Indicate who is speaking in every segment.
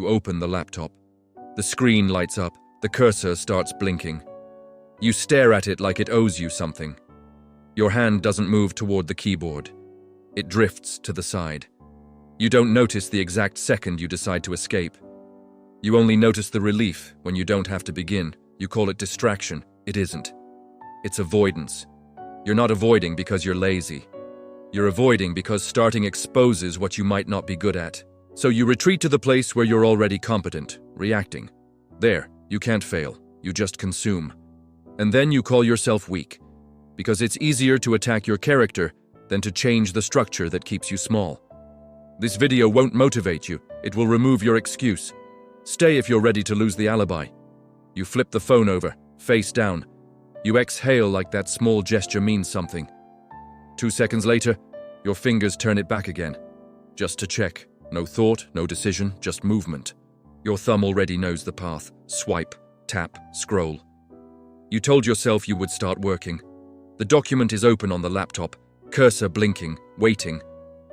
Speaker 1: You open the laptop. The screen lights up. The cursor starts blinking. You stare at it like it owes you something. Your hand doesn't move toward the keyboard. It drifts to the side. You don't notice the exact second you decide to escape. You only notice the relief when you don't have to begin. You call it distraction. It isn't. It's avoidance. You're not avoiding because you're lazy. You're avoiding because starting exposes what you might not be good at. So you retreat to the place where you're already competent, reacting. There, you can't fail. You just consume. And then you call yourself weak, because it's easier to attack your character than to change the structure that keeps you small. This video won't motivate you. It will remove your excuse. Stay if you're ready to lose the alibi. You flip the phone over, face down. You exhale like that small gesture means something. 2 seconds later, your fingers turn it back again. Just to check. No thought, no decision, just movement. Your thumb already knows the path. Swipe, tap, scroll. You told yourself you would start working. The document is open on the laptop, cursor blinking, waiting.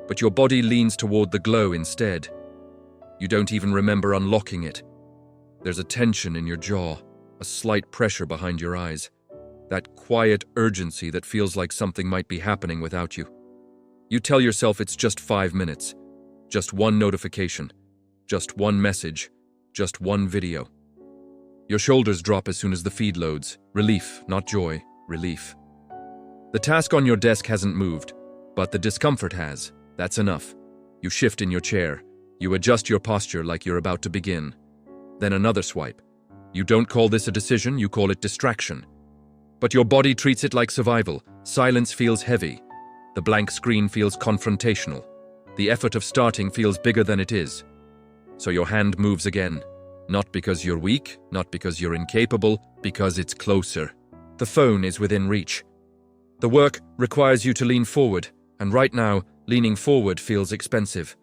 Speaker 1: But your body leans toward the glow instead. You don't even remember unlocking it. There's a tension in your jaw, a slight pressure behind your eyes. That quiet urgency that feels like something might be happening without you. You tell yourself it's just 5 minutes. Just one notification. Just one message. Just one video. Your shoulders drop as soon as the feed loads. Relief, not joy. Relief. The task on your desk hasn't moved, but the discomfort has. That's enough. You shift in your chair. You adjust your posture like you're about to begin. Then another swipe. You don't call this a decision, you call it distraction. But your body treats it like survival. Silence feels heavy. The blank screen feels confrontational. The effort of starting feels bigger than it is. So your hand moves again. Not because you're weak, not because you're incapable, because it's closer. The phone is within reach. The work requires you to lean forward, and right now, leaning forward feels expensive.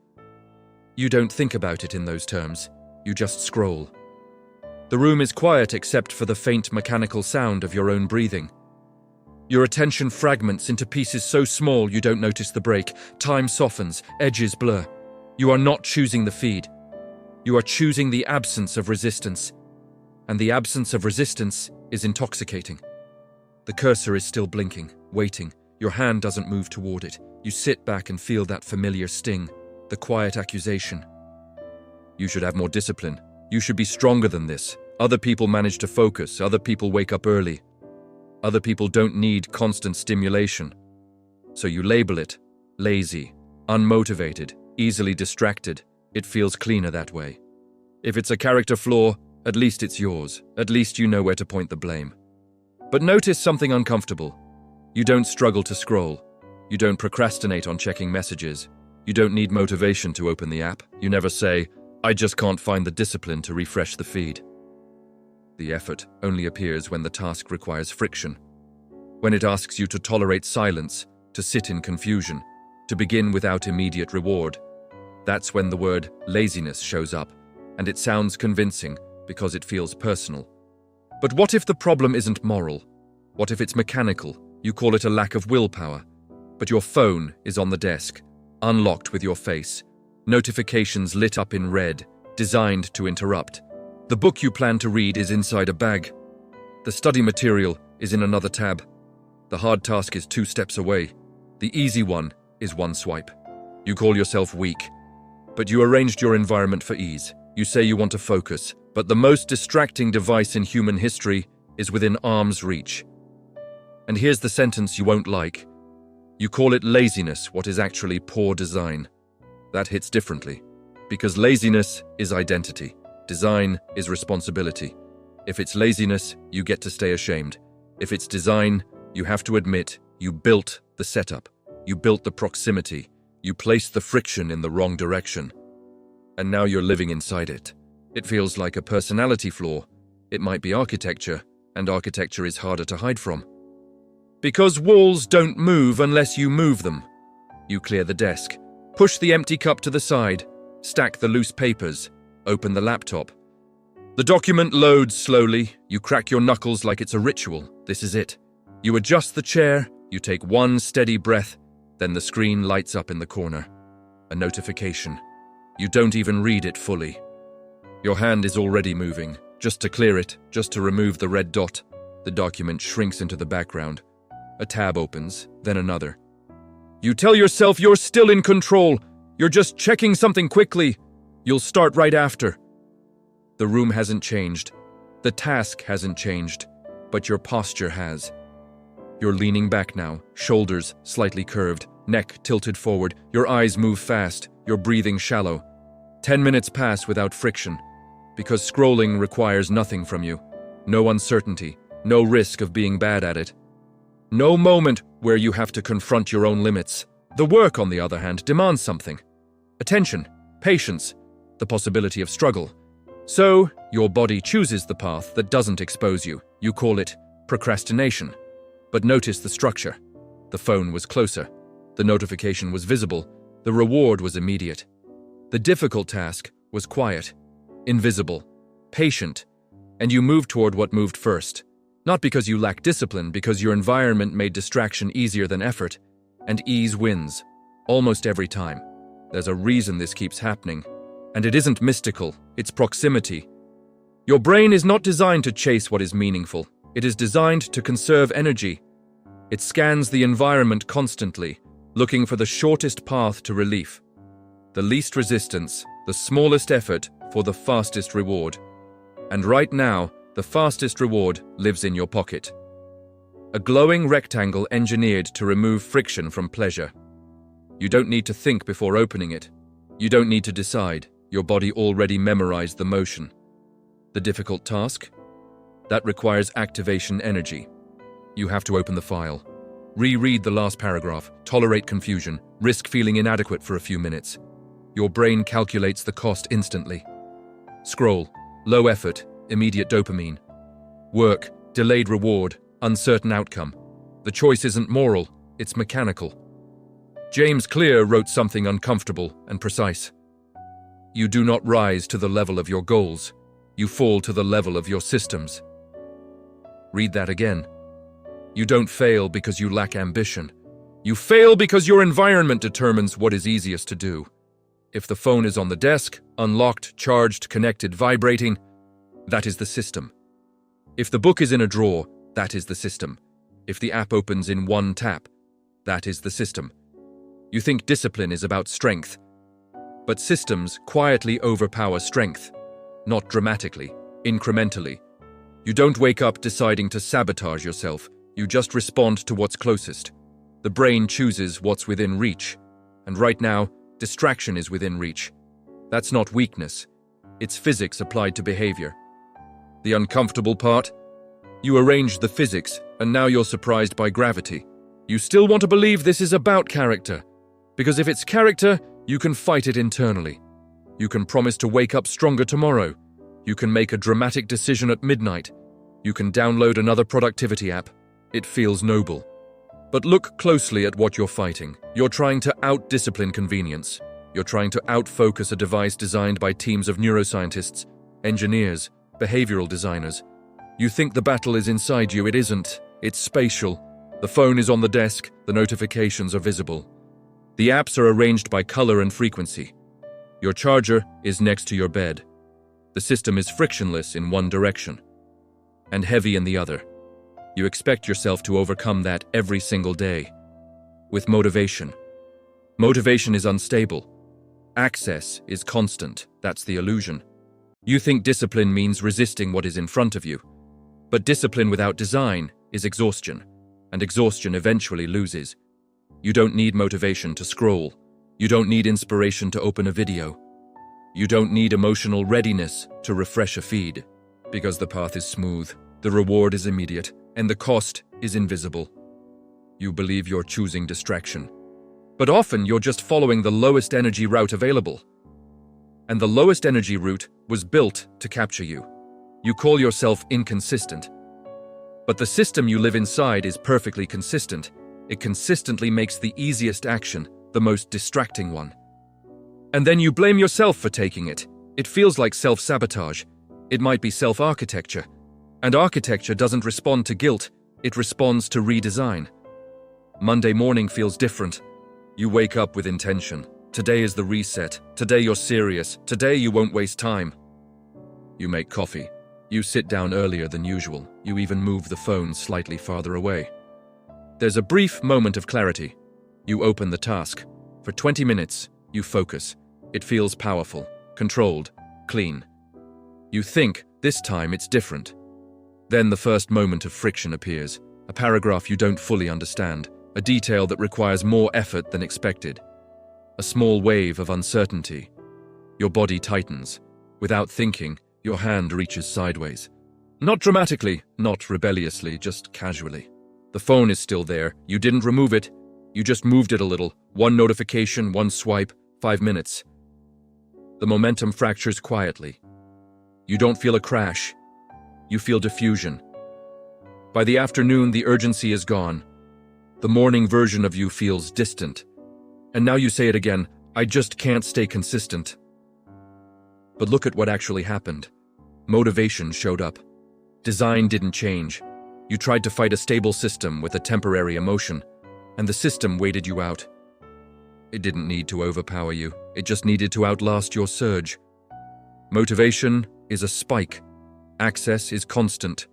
Speaker 1: You don't think about it in those terms. You just scroll. The room is quiet except for the faint mechanical sound of your own breathing. Your attention fragments into pieces so small you don't notice the break. Time softens, edges blur. You are not choosing the feed. You are choosing the absence of resistance. And the absence of resistance is intoxicating. The cursor is still blinking, waiting. Your hand doesn't move toward it. You sit back and feel that familiar sting, the quiet accusation. You should have more discipline. You should be stronger than this. Other people manage to focus. Other people wake up early. Other people don't need constant stimulation. So you label it lazy, unmotivated, easily distracted. It feels cleaner that way. If it's a character flaw, at least it's yours. At least you know where to point the blame. But notice something uncomfortable. You don't struggle to scroll. You don't procrastinate on checking messages. You don't need motivation to open the app. You never say, I just can't find the discipline to refresh the feed. The effort only appears when the task requires friction. When it asks you to tolerate silence, to sit in confusion, to begin without immediate reward. That's when the word laziness shows up, and it sounds convincing because it feels personal. But what if the problem isn't moral? What if it's mechanical? You call it a lack of willpower. But your phone is on the desk, unlocked with your face. Notifications lit up in red, designed to interrupt. The book you plan to read is inside a bag. The study material is in another tab. The hard task is 2 steps away. The easy one is 1 swipe. You call yourself weak, but you arranged your environment for ease. You say you want to focus, but the most distracting device in human history is within arm's reach. And here's the sentence you won't like. You call it laziness, what is actually poor design. That hits differently, because laziness is identity. Design is responsibility. If it's laziness, you get to stay ashamed. If it's design, you have to admit you built the setup. You built the proximity. You placed the friction in the wrong direction. And now you're living inside it. It feels like a personality flaw. It might be architecture, and architecture is harder to hide from. Because walls don't move unless you move them. You clear the desk. Push the empty cup to the side. Stack the loose papers. Open the laptop. The document loads slowly. You crack your knuckles like it's a ritual. This is it. You adjust the chair. You take 1 steady breath. Then the screen lights up in the corner. A notification. You don't even read it fully. Your hand is already moving, just to clear it, just to remove the red dot. The document shrinks into the background. A tab opens, then another. You tell yourself you're still in control. You're just checking something quickly. You'll start right after. The room hasn't changed. The task hasn't changed, but your posture has. You're leaning back now, shoulders slightly curved, neck tilted forward, your eyes move fast, your breathing shallow. 10 minutes pass without friction, because scrolling requires nothing from you. No uncertainty, no risk of being bad at it. No moment where you have to confront your own limits. The work, on the other hand, demands something. Attention, patience, the possibility of struggle. So, your body chooses the path that doesn't expose you. You call it procrastination. But notice the structure. The phone was closer. The notification was visible. The reward was immediate. The difficult task was quiet, invisible, patient, and you moved toward what moved first. Not because you lack discipline, because your environment made distraction easier than effort, and ease wins, almost every time. There's a reason this keeps happening, and it isn't mystical, it's proximity. Your brain is not designed to chase what is meaningful. It is designed to conserve energy. It scans the environment constantly, looking for the shortest path to relief. The least resistance, the smallest effort for the fastest reward. And right now, the fastest reward lives in your pocket. A glowing rectangle engineered to remove friction from pleasure. You don't need to think before opening it. You don't need to decide. Your body already memorized the motion. The difficult task? That requires activation energy. You have to open the file. Reread the last paragraph, tolerate confusion, risk feeling inadequate for a few minutes. Your brain calculates the cost instantly. Scroll, low effort, immediate dopamine. Work, delayed reward, uncertain outcome. The choice isn't moral, it's mechanical. James Clear wrote something uncomfortable and precise. You do not rise to the level of your goals. You fall to the level of your systems. Read that again. You don't fail because you lack ambition. You fail because your environment determines what is easiest to do. If the phone is on the desk, unlocked, charged, connected, vibrating, that is the system. If the book is in a drawer, that is the system. If the app opens in one tap, that is the system. You think discipline is about strength, but systems quietly overpower strength, not dramatically, incrementally. You don't wake up deciding to sabotage yourself, you just respond to what's closest. The brain chooses what's within reach, and right now, distraction is within reach. That's not weakness, it's physics applied to behavior. The uncomfortable part? You arranged the physics, and now you're surprised by gravity. You still want to believe this is about character, because if it's character, you can fight it internally. You can promise to wake up stronger tomorrow. You can make a dramatic decision at midnight. You can download another productivity app. It feels noble. But look closely at what you're fighting. You're trying to out-discipline convenience. You're trying to out-focus a device designed by teams of neuroscientists, engineers, behavioral designers. You think the battle is inside you. It isn't. It's spatial. The phone is on the desk. The notifications are visible. The apps are arranged by color and frequency. Your charger is next to your bed. The system is frictionless in one direction and heavy in the other. You expect yourself to overcome that every single day. With motivation. Motivation is unstable. Access is constant. That's the illusion. You think discipline means resisting what is in front of you. But discipline without design is exhaustion, and exhaustion eventually loses. You don't need motivation to scroll. You don't need inspiration to open a video. You don't need emotional readiness to refresh a feed, because the path is smooth, the reward is immediate, and the cost is invisible. You believe you're choosing distraction. But often you're just following the lowest energy route available. And the lowest energy route was built to capture you. You call yourself inconsistent. But the system you live inside is perfectly consistent. It consistently makes the easiest action the most distracting one. And then you blame yourself for taking it. It feels like self-sabotage. It might be self-architecture. And architecture doesn't respond to guilt, it responds to redesign. Monday morning feels different. You wake up with intention. Today is the reset. Today you're serious. Today you won't waste time. You make coffee. You sit down earlier than usual. You even move the phone slightly farther away. There's a brief moment of clarity. You open the task. For 20 minutes, you focus. It feels powerful, controlled, clean. You think, this time it's different. Then the first moment of friction appears. A paragraph you don't fully understand. A detail that requires more effort than expected. A small wave of uncertainty. Your body tightens. Without thinking, your hand reaches sideways. Not dramatically, not rebelliously, just casually. The phone is still there. You didn't remove it. You just moved it a little. One notification, one swipe, 5 minutes. The momentum fractures quietly. You don't feel a crash. You feel diffusion. By the afternoon, the urgency is gone. The morning version of you feels distant. And now you say it again, I just can't stay consistent. But look at what actually happened. Motivation showed up. Design didn't change. You tried to fight a stable system with a temporary emotion, and the system waited you out. It didn't need to overpower you. It just needed to outlast your surge. Motivation is a spike. Access is constant.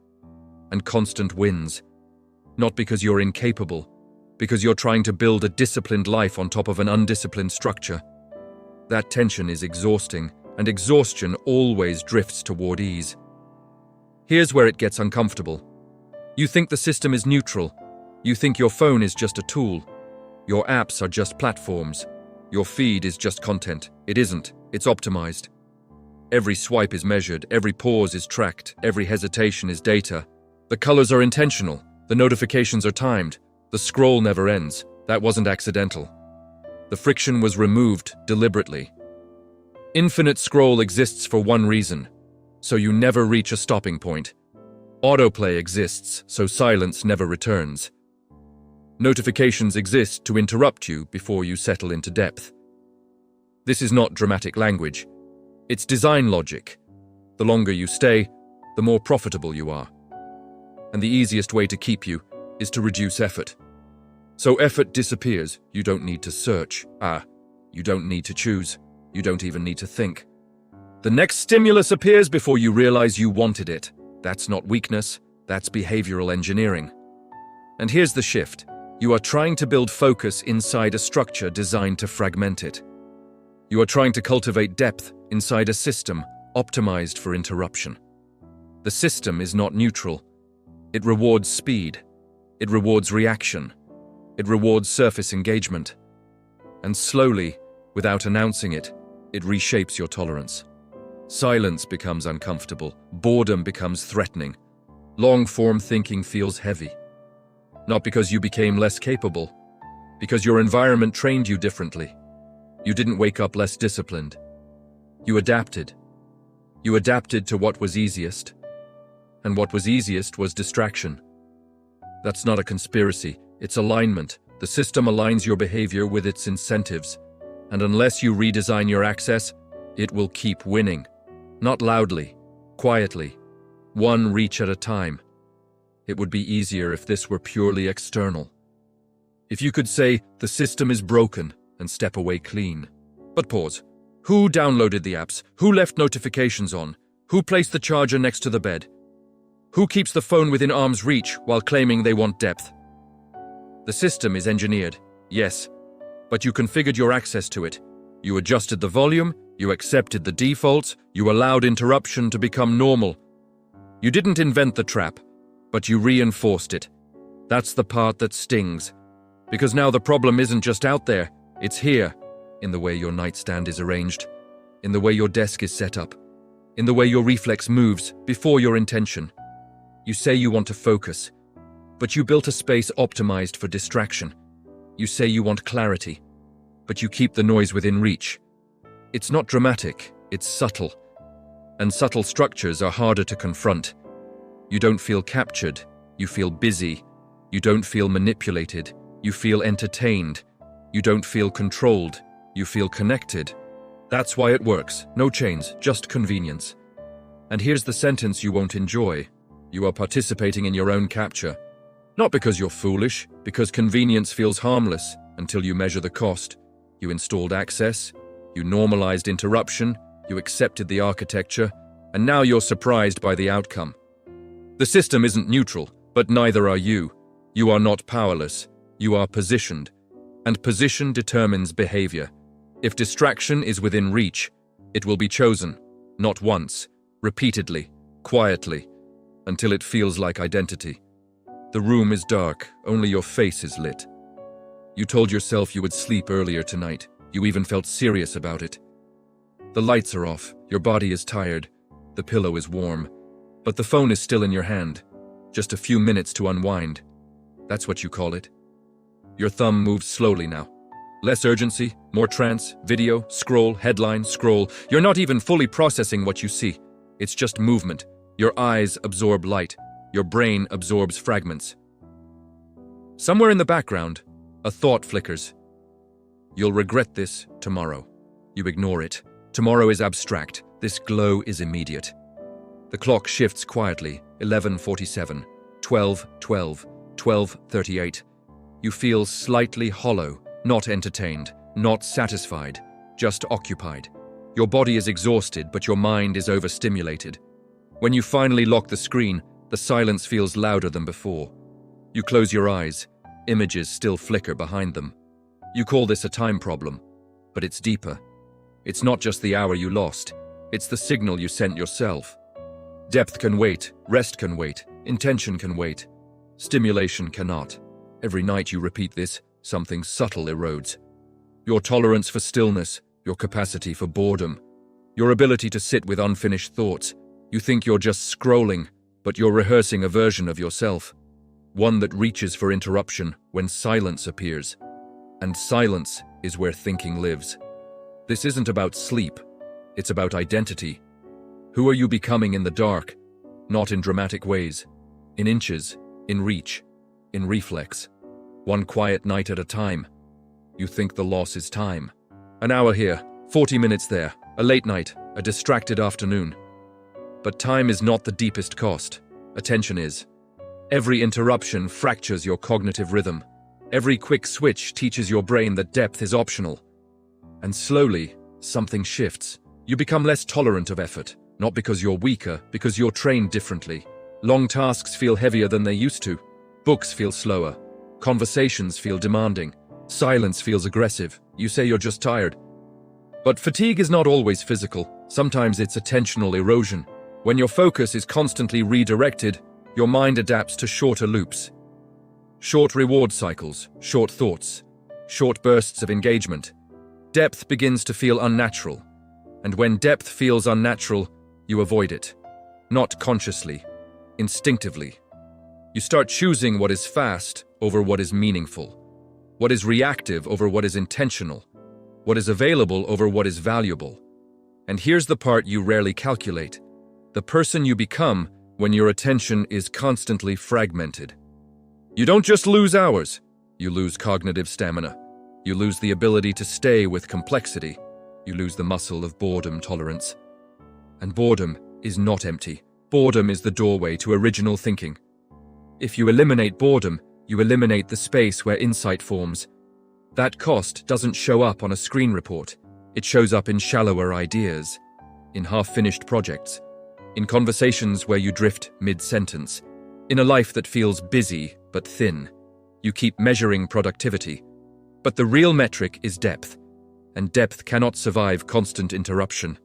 Speaker 1: And constant wins. Not because you're incapable, because you're trying to build a disciplined life on top of an undisciplined structure. That tension is exhausting, and exhaustion always drifts toward ease. Here's where it gets uncomfortable. You think the system is neutral. You think your phone is just a tool. Your apps are just platforms. Your feed is just content. It isn't. It's optimized. Every swipe is measured. Every pause is tracked. Every hesitation is data. The colors are intentional. The notifications are timed. The scroll never ends. That wasn't accidental. The friction was removed deliberately. Infinite scroll exists for one reason, so you never reach a stopping point. Autoplay exists, so silence never returns. Notifications exist to interrupt you before you settle into depth. This is not dramatic language. It's design logic. The longer you stay, the more profitable you are. And the easiest way to keep you is to reduce effort. So effort disappears. You don't need to search. You don't need to choose. You don't even need to think. The next stimulus appears before you realize you wanted it. That's not weakness. That's behavioral engineering. And here's the shift. You are trying to build focus inside a structure designed to fragment it. You are trying to cultivate depth inside a system optimized for interruption. The system is not neutral. It rewards speed. It rewards reaction. It rewards surface engagement. And slowly, without announcing it, it reshapes your tolerance. Silence becomes uncomfortable. Boredom becomes threatening. Long-form thinking feels heavy. Not because you became less capable, because your environment trained you differently. You didn't wake up less disciplined. You adapted. You adapted to what was easiest. And what was easiest was distraction. That's not a conspiracy. It's alignment. The system aligns your behavior with its incentives. And unless you redesign your access, it will keep winning. Not loudly, quietly, one reach at a time. It would be easier if this were purely external. If you could say, the system is broken, and step away clean. But pause. Who downloaded the apps? Who left notifications on? Who placed the charger next to the bed? Who keeps the phone within arm's reach while claiming they want depth? The system is engineered, yes, but you configured your access to it. You adjusted the volume, you accepted the defaults, you allowed interruption to become normal. You didn't invent the trap, but you reinforced it. That's the part that stings. Because now the problem isn't just out there, it's here, in the way your nightstand is arranged, in the way your desk is set up, in the way your reflex moves before your intention. You say you want to focus, but you built a space optimized for distraction. You say you want clarity, but you keep the noise within reach. It's not dramatic, it's subtle. And subtle structures are harder to confront. You don't feel captured, you feel busy. You don't feel manipulated, you feel entertained. You don't feel controlled, you feel connected. That's why it works. No chains, just convenience. And here's the sentence you won't enjoy. You are participating in your own capture. Not because you're foolish, because convenience feels harmless until you measure the cost. You installed access, you normalized interruption, you accepted the architecture, and now you're surprised by the outcome. The system isn't neutral, but neither are you. You are not powerless. You are positioned, and position determines behavior. If distraction is within reach, it will be chosen, not once, repeatedly, quietly, until it feels like identity. The room is dark, only your face is lit. You told yourself you would sleep earlier tonight. You even felt serious about it. The lights are off, your body is tired, the pillow is warm, but the phone is still in your hand. Just a few minutes to unwind. That's what you call it. Your thumb moves slowly now. Less urgency, more trance, video, scroll, headline, scroll. You're not even fully processing what you see. It's just movement. Your eyes absorb light. Your brain absorbs fragments. Somewhere in the background, a thought flickers. You'll regret this tomorrow. You ignore it. Tomorrow is abstract. This glow is immediate. The clock shifts quietly. 11:47, 12:12, 12:38. You feel slightly hollow, not entertained, not satisfied, just occupied. Your body is exhausted, but your mind is overstimulated. When you finally lock the screen, the silence feels louder than before. You close your eyes. Images still flicker behind them. You call this a time problem, but it's deeper. It's not just the hour you lost. It's the signal you sent yourself. Depth can wait, rest can wait, intention can wait. Stimulation cannot. Every night you repeat this, something subtle erodes. Your tolerance for stillness, your capacity for boredom, your ability to sit with unfinished thoughts. You think you're just scrolling, but you're rehearsing a version of yourself. One that reaches for interruption when silence appears. And silence is where thinking lives. This isn't about sleep. It's about identity. Who are you becoming in the dark? Not in dramatic ways. In inches, in reach, in reflex. One quiet night at a time. You think the loss is time. An hour here, 40 minutes there, a late night, a distracted afternoon. But time is not the deepest cost. Attention is. Every interruption fractures your cognitive rhythm. Every quick switch teaches your brain that depth is optional. And slowly, something shifts. You become less tolerant of effort, not because you're weaker, because you're trained differently. Long tasks feel heavier than they used to. Books feel slower. Conversations feel demanding. Silence feels aggressive. You say you're just tired. But fatigue is not always physical. Sometimes it's attentional erosion. When your focus is constantly redirected, your mind adapts to shorter loops. Short reward cycles, short thoughts, short bursts of engagement. Depth begins to feel unnatural. And when depth feels unnatural, you avoid it. Not consciously, instinctively. You start choosing what is fast over what is meaningful, what is reactive over what is intentional, what is available over what is valuable. And here's the part you rarely calculate: the person you become when your attention is constantly fragmented. You don't just lose hours, you lose cognitive stamina. You lose the ability to stay with complexity. You lose the muscle of boredom tolerance. And boredom is not empty. Boredom is the doorway to original thinking. If you eliminate boredom, you eliminate the space where insight forms. That cost doesn't show up on a screen report. It shows up in shallower ideas, in half-finished projects, in conversations where you drift mid-sentence, in a life that feels busy but thin. You keep measuring productivity, but the real metric is depth, and depth cannot survive constant interruption.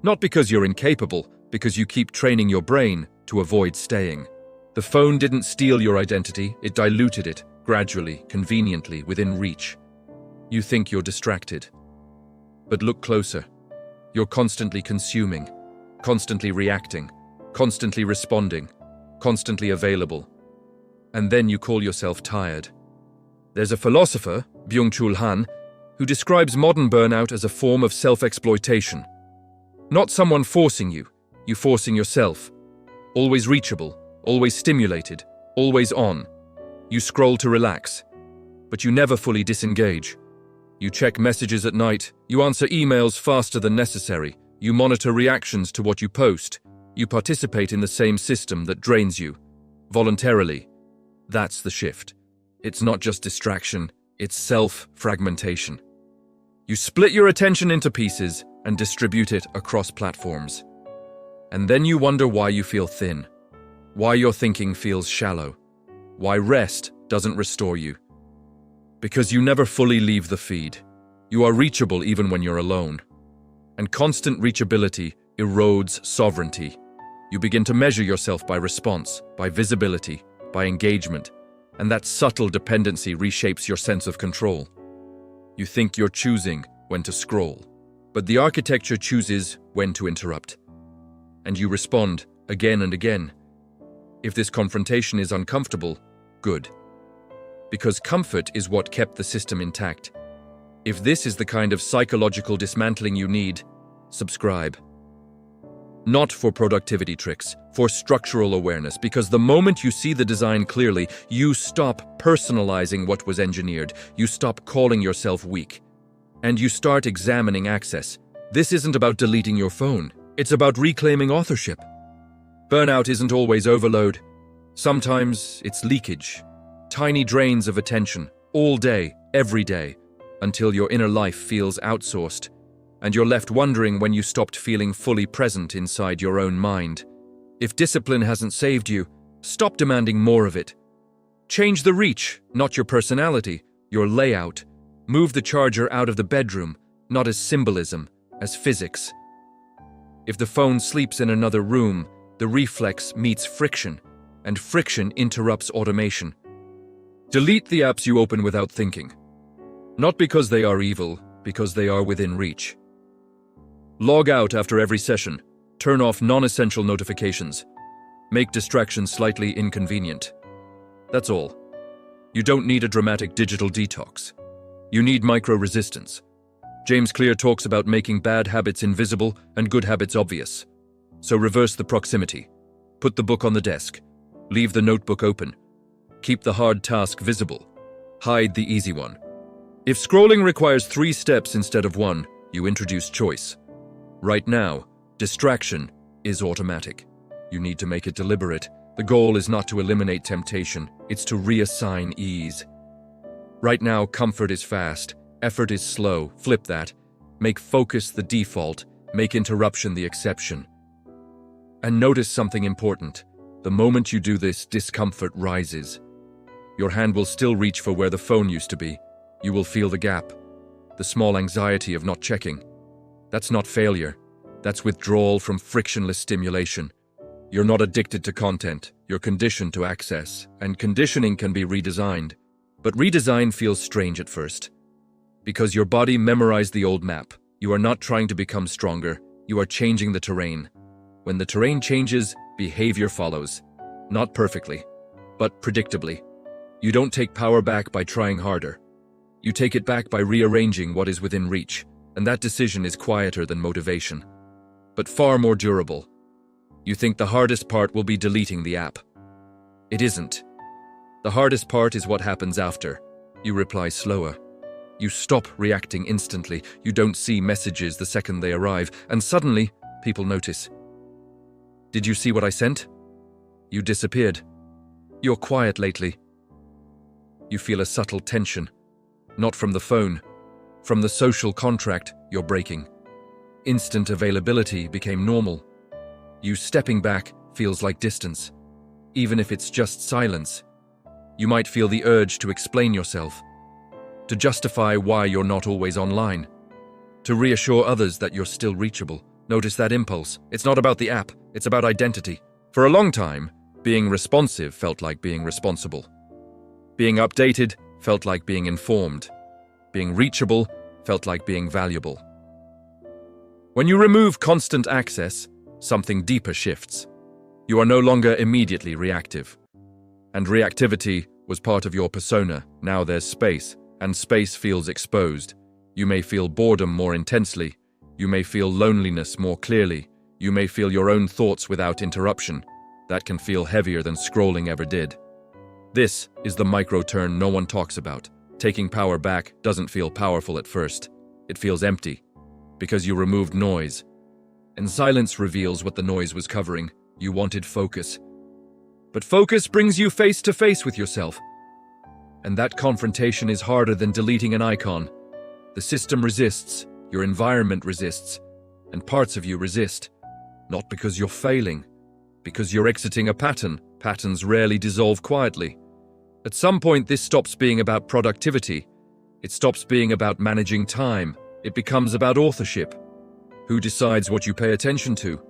Speaker 1: Not because you're incapable, because you keep training your brain to avoid staying. The phone didn't steal your identity, it diluted it, gradually, conveniently, within reach. You think you're distracted. But look closer. You're constantly consuming, constantly reacting, constantly responding, constantly available. And then you call yourself tired. There's a philosopher, Byung-Chul Han, who describes modern burnout as a form of self-exploitation. Not someone forcing you forcing yourself. Always reachable, always stimulated, always on. You scroll to relax, but you never fully disengage. You check messages at night, you answer emails faster than necessary, you monitor reactions to what you post, you participate in the same system that drains you, voluntarily. That's the shift. It's not just distraction, it's self-fragmentation. You split your attention into pieces and distribute it across platforms. And then you wonder why you feel thin, why your thinking feels shallow, why rest doesn't restore you. Because you never fully leave the feed. You are reachable even when you're alone. And constant reachability erodes sovereignty. You begin to measure yourself by response, by visibility, by engagement, and that subtle dependency reshapes your sense of control. You think you're choosing when to scroll, but the architecture chooses when to interrupt. And you respond again and again. If this confrontation is uncomfortable, good. Because comfort is what kept the system intact. If this is the kind of psychological dismantling you need, subscribe. Not for productivity tricks, for structural awareness, because the moment you see the design clearly, you stop personalizing what was engineered, you stop calling yourself weak, and you start examining access. This isn't about deleting your phone, it's about reclaiming authorship. Burnout isn't always overload. Sometimes it's leakage, tiny drains of attention, all day, every day, until your inner life feels outsourced, and you're left wondering when you stopped feeling fully present inside your own mind. If discipline hasn't saved you, stop demanding more of it. Change the reach, not your personality, your layout. Move the charger out of the bedroom, not as symbolism, as physics. If the phone sleeps in another room, the reflex meets friction, and friction interrupts automation. Delete the apps you open without thinking. Not because they are evil, because they are within reach. Log out after every session. Turn off non-essential notifications. Make distractions slightly inconvenient. That's all. You don't need a dramatic digital detox. You need micro-resistance. James Clear talks about making bad habits invisible and good habits obvious. So reverse the proximity. Put the book on the desk. Leave the notebook open. Keep the hard task visible. Hide the easy one. If scrolling requires 3 steps instead of 1, you introduce choice. Right now, distraction is automatic. You need to make it deliberate. The goal is not to eliminate temptation, it's to reassign ease. Right now, comfort is fast, effort is slow. Flip that. Make focus the default, make interruption the exception. And notice something important. The moment you do this, discomfort rises. Your hand will still reach for where the phone used to be. You will feel the gap, the small anxiety of not checking. That's not failure. That's withdrawal from frictionless stimulation. You're not addicted to content. You're conditioned to access, and conditioning can be redesigned. But redesign feels strange at first. Because your body memorized the old map. You are not trying to become stronger. You are changing the terrain. When the terrain changes, behavior follows. Not perfectly, but predictably. You don't take power back by trying harder. You take it back by rearranging what is within reach, and that decision is quieter than motivation, but far more durable. You think the hardest part will be deleting the app. It isn't. The hardest part is what happens after. You reply slower. You stop reacting instantly. You don't see messages the second they arrive, and suddenly, people notice. Did you see what I sent? You disappeared. You're quiet lately. You feel a subtle tension. Not from the phone, from the social contract you're breaking. Instant availability became normal. You stepping back feels like distance, even if it's just silence. You might feel the urge to explain yourself, to justify why you're not always online, to reassure others that you're still reachable. Notice that impulse. It's not about the app, it's about identity. For a long time, being responsive felt like being responsible. Being updated felt like being informed. Being reachable felt like being valuable. When you remove constant access, something deeper shifts. You are no longer immediately reactive. And reactivity was part of your persona. Now there's space, and space feels exposed. You may feel boredom more intensely. You may feel loneliness more clearly. You may feel your own thoughts without interruption. That can feel heavier than scrolling ever did. This is the micro-turn no one talks about. Taking power back doesn't feel powerful at first. It feels empty, because you removed noise. And silence reveals what the noise was covering. You wanted focus. But focus brings you face to face with yourself. And that confrontation is harder than deleting an icon. The system resists, your environment resists, and parts of you resist. Not because you're failing, because you're exiting a pattern. Patterns rarely dissolve quietly. At some point, this stops being about productivity. It stops being about managing time. It becomes about authorship. Who decides what you pay attention to?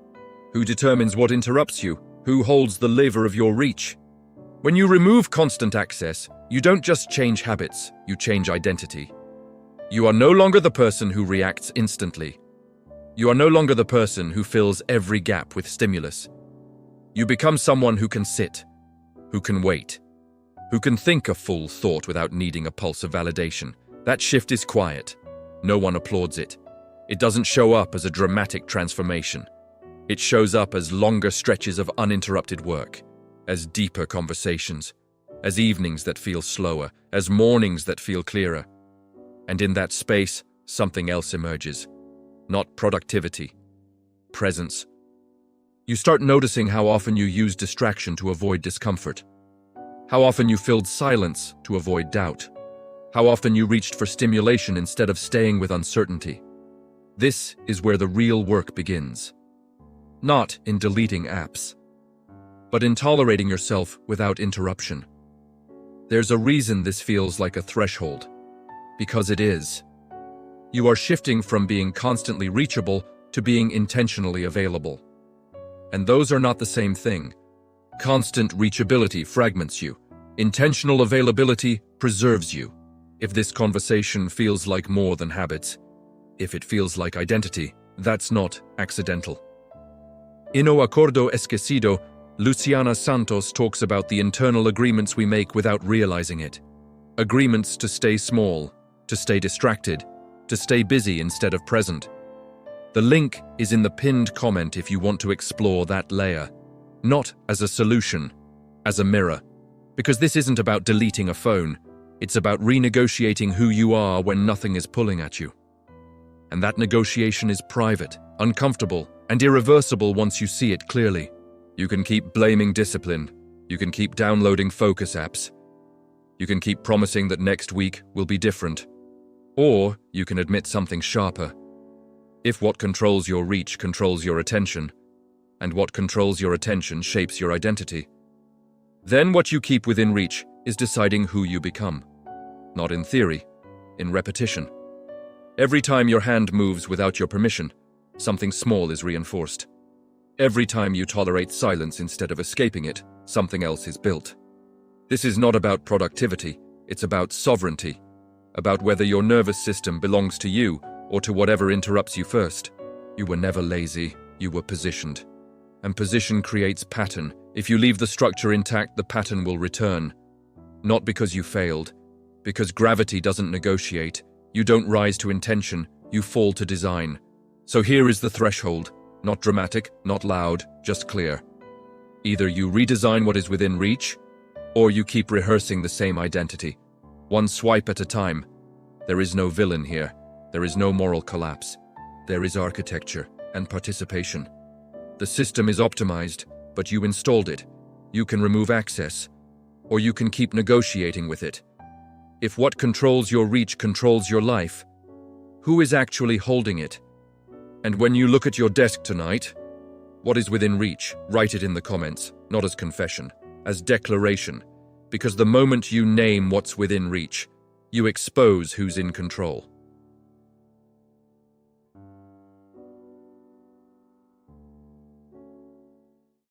Speaker 1: Who determines what interrupts you? Who holds the lever of your reach? When you remove constant access, you don't just change habits, you change identity. You are no longer the person who reacts instantly. You are no longer the person who fills every gap with stimulus. You become someone who can sit, who can wait, who can think a full thought without needing a pulse of validation. That shift is quiet. No one applauds it. It doesn't show up as a dramatic transformation. It shows up as longer stretches of uninterrupted work, as deeper conversations, as evenings that feel slower, as mornings that feel clearer. And in that space, something else emerges. Not productivity, presence. You start noticing how often you use distraction to avoid discomfort. How often you filled silence to avoid doubt. How often you reached for stimulation instead of staying with uncertainty. This is where the real work begins. Not in deleting apps, but in tolerating yourself without interruption. There's a reason this feels like a threshold. Because it is. You are shifting from being constantly reachable to being intentionally available. And those are not the same thing. Constant reachability fragments you. Intentional availability preserves you. If this conversation feels like more than habits, if it feels like identity, that's not accidental. In O Acordo Esquecido, Luciana Santos talks about the internal agreements we make without realizing it. Agreements to stay small, to stay distracted, to stay busy instead of present. The link is in the pinned comment if you want to explore that layer. Not as a solution, as a mirror. Because this isn't about deleting a phone, it's about renegotiating who you are when nothing is pulling at you. And that negotiation is private, uncomfortable, and irreversible once you see it clearly. You can keep blaming discipline. You can keep downloading focus apps. You can keep promising that next week will be different. Or you can admit something sharper. If what controls your reach controls your attention, and what controls your attention shapes your identity, then what you keep within reach is deciding who you become. Not in theory, in repetition. Every time your hand moves without your permission, something small is reinforced. Every time you tolerate silence instead of escaping it, something else is built. This is not about productivity, it's about sovereignty, about whether your nervous system belongs to you or to whatever interrupts you first. You were never lazy, you were positioned. And position creates pattern. If you leave the structure intact, the pattern will return. Not because you failed, because gravity doesn't negotiate. You don't rise to intention, you fall to design. So here is the threshold. Not dramatic, not loud, just clear. Either you redesign what is within reach, or you keep rehearsing the same identity. One swipe at a time. There is no villain here. There is no moral collapse. There is architecture and participation. The system is optimized, but you installed it. You can remove access, or you can keep negotiating with it. If what controls your reach controls your life, who is actually holding it? And when you look at your desk tonight, what is within reach? Write it in the comments, not as confession, as declaration. Because the moment you name what's within reach, you expose who's in control.